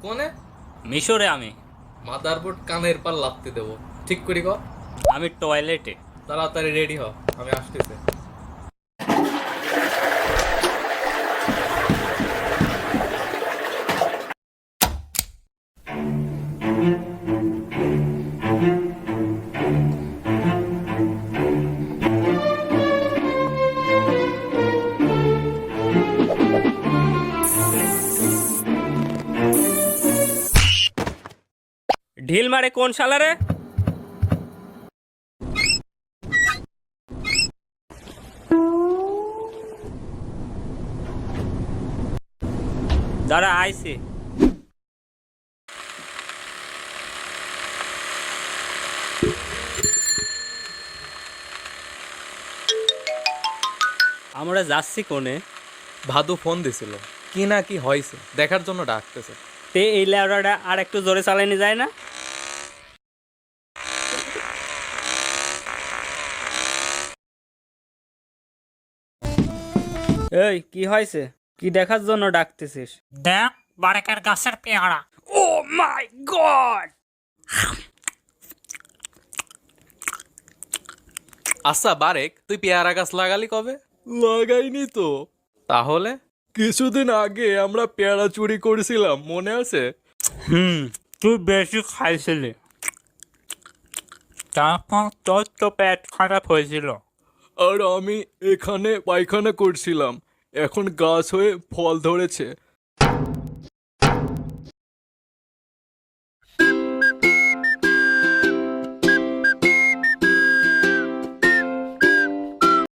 কোনে? মিশরে আমি। মাদারবোর্ড কানের পার লাত্তি দেবো। ঠিক করি ক। আমি টয়লেটে। তাড়াতাড়ি রেডি হ, আমি আসতেছি। ঢিল মারে কোন শালারে? দাঁড়া আইসি। আমরা যাচ্ছি কোনে? ভাদু ফোন দিছিল, কি না কি হয়েছে দেখার জন্য ডাকতেছে। তে এই লেওড়াটা আর একটু জোরে চালানো যায় না? এই কি হয়েছে? কি দেখার জন্য ডাকতেছিস? দেখ বারেকের গাছের পেয়ারা। ও মাই গড! আচ্ছা বারেক, তুই পেয়ারা গাছ লাগালি কবে? লাগাইনি তো। তাহলে? কিছুদিন আগে আমরা পেয়ারা চুরি করেছিলাম, মনে আছে? তুই বেশি খাইছিলি, তারপর তোর তো পেট খারাপ হয়েছিল। আর আমি এখানে পায়খানা করছিলাম, এখন গাছ হয়ে ফল ধরেছে।